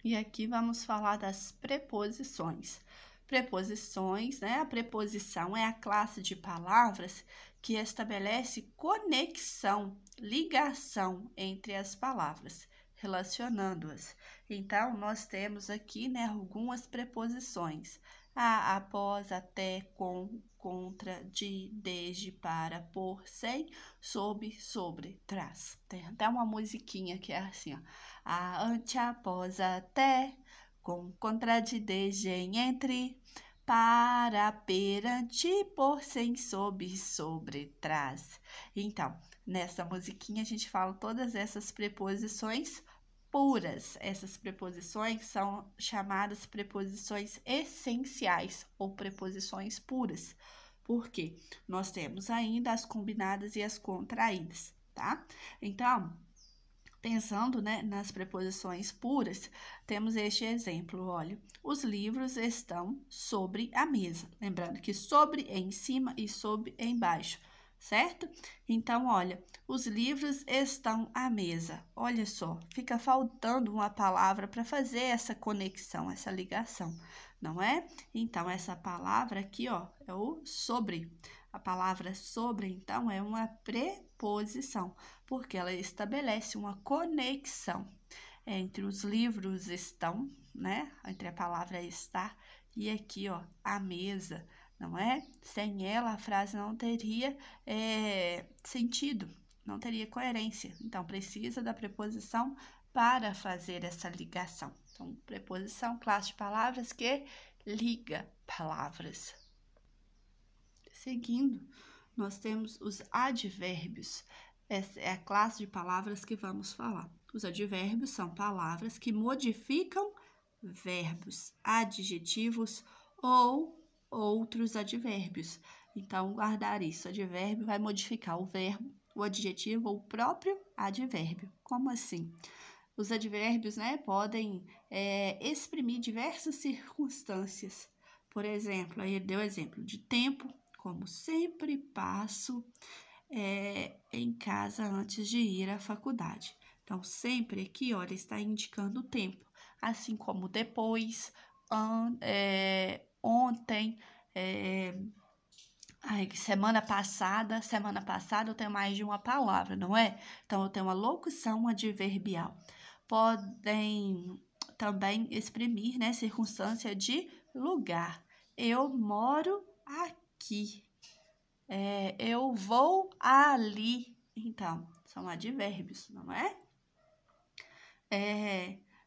E aqui vamos falar das preposições. Preposições, né? A preposição é a classe de palavras que estabelece conexão, ligação entre as palavras, relacionando-as. Então, nós temos aqui, né, algumas preposições. A, após, até, com, contra, de, desde, para, por, sem, sob, sobre, trás. Tem até uma musiquinha que é assim, ó. A, ante, após, até, com, contra, de, desde, em, entre, para, perante, por, sem, sob, sobre, trás. Então, nessa musiquinha a gente fala todas essas preposições puras. Essas preposições são chamadas preposições essenciais ou preposições puras. Por quê? Nós temos ainda as combinadas e as contraídas, tá? Então, pensando, né, nas preposições puras, temos este exemplo, olha. Os livros estão sobre a mesa. Lembrando que sobre é em cima e sob é embaixo, certo? Então, olha, os livros estão à mesa. Olha só, fica faltando uma palavra para fazer essa conexão, essa ligação, não é? Então, essa palavra aqui, ó, é o sobre. A palavra sobre, então, é uma preposição, porque ela estabelece uma conexão entre os livros estão, né? Entre a palavra estar e aqui, ó, a mesa, não é? Sem ela, a frase não teria sentido, não teria coerência. Então, precisa da preposição para fazer essa ligação. Então, preposição, classe de palavras que liga palavras. Seguindo, nós temos os advérbios. Essa é a classe de palavras que vamos falar. Os advérbios são palavras que modificam verbos, adjetivos ou outros advérbios. Então, guardar isso. Advérbio vai modificar o verbo, o adjetivo ou o próprio advérbio. Como assim? Os advérbios, né, podem exprimir diversas circunstâncias. Por exemplo, aí ele deu exemplo de tempo, como sempre passo em casa antes de ir à faculdade. Então, sempre aqui, olha, está indicando o tempo, assim como depois, ontem, semana passada eu tenho mais de uma palavra, não é? Então, eu tenho uma locução adverbial. Podem também exprimir, né, circunstância de lugar. Eu moro aqui. Eu vou ali. Então, são advérbios, não é?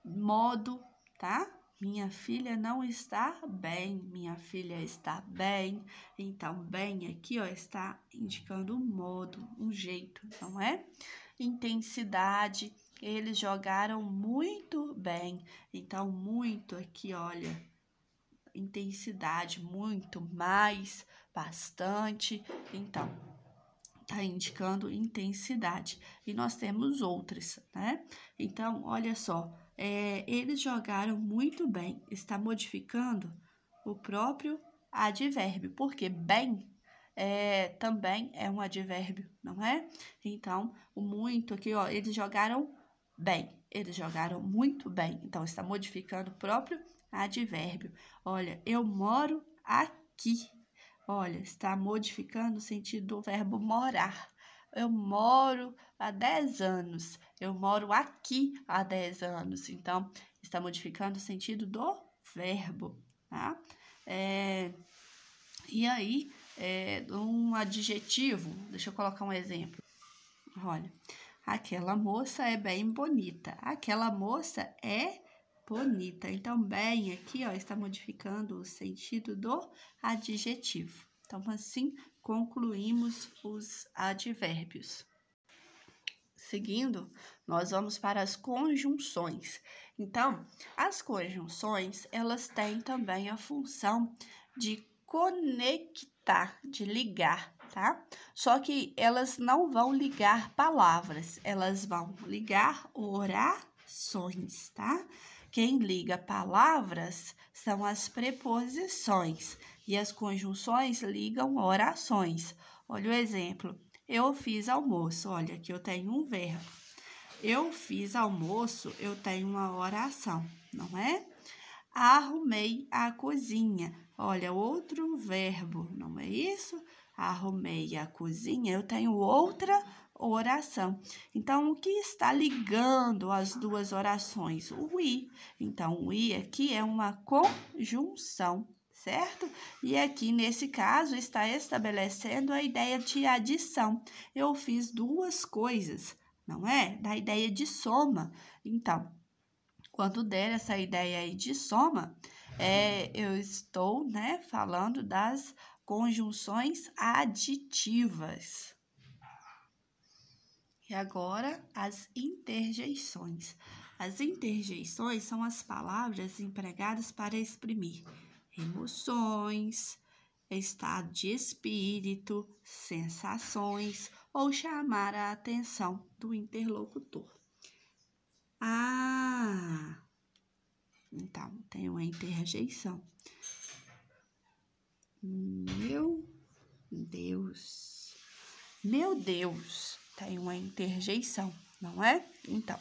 Modo, tá? Minha filha não está bem. Minha filha está bem. Então, bem aqui, ó, está indicando um modo, um jeito, não é? Intensidade. Eles jogaram muito bem. Então, muito aqui, olha, intensidade, muito, mais, bastante. Então, tá indicando intensidade. E nós temos outras, né? Então, olha só, eles jogaram muito bem. Está modificando o próprio advérbio, porque bem também é um advérbio, não é? Então, o muito aqui, ó, eles jogaram bem. Eles jogaram muito bem. Então, está modificando o próprio advérbio. Olha, eu moro aqui. Olha, está modificando o sentido do verbo morar. Eu moro há 10 anos. Eu moro aqui há 10 anos. Então, está modificando o sentido do verbo, tá? E aí, um adjetivo, deixa eu colocar um exemplo. Olha, aquela moça é bem bonita. Aquela moça é bonita. Então, bem aqui, ó, está modificando o sentido do adjetivo. Então, assim, concluímos os advérbios. Seguindo, nós vamos para as conjunções. Então, as conjunções, elas têm também a função de conectar, de ligar, tá? Só que elas não vão ligar palavras, elas vão ligar orações, tá? Quem liga palavras são as preposições e as conjunções ligam orações. Olha o exemplo. Eu fiz almoço. Olha, aqui eu tenho um verbo. Eu fiz almoço, eu tenho uma oração, não é? Arrumei a cozinha. Olha, outro verbo, não é isso? Arrumei a cozinha, eu tenho outra oração. Então, o que está ligando as duas orações? O i. Então, o i aqui é uma conjunção, certo? E aqui, nesse caso, está estabelecendo a ideia de adição. Eu fiz duas coisas, não é? Da ideia de soma. Então, quando der essa ideia aí de soma, eu estou, né, falando das conjunções aditivas. E agora, as interjeições. As interjeições são as palavras empregadas para exprimir emoções, estado de espírito, sensações ou chamar a atenção do interlocutor. Então, tem uma interjeição. Meu Deus. Meu Deus, tem uma interjeição, não é? Então,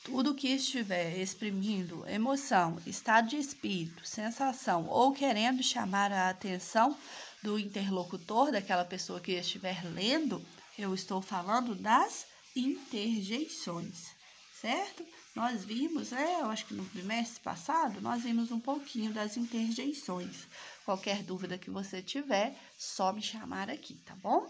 tudo que estiver exprimindo emoção, estado de espírito, sensação ou querendo chamar a atenção do interlocutor, daquela pessoa que estiver lendo, eu estou falando das interjeições, certo? Nós vimos, eu acho que no trimestre passado, nós vimos um pouquinho das interjeições. Qualquer dúvida que você tiver, só me chamar aqui, tá bom?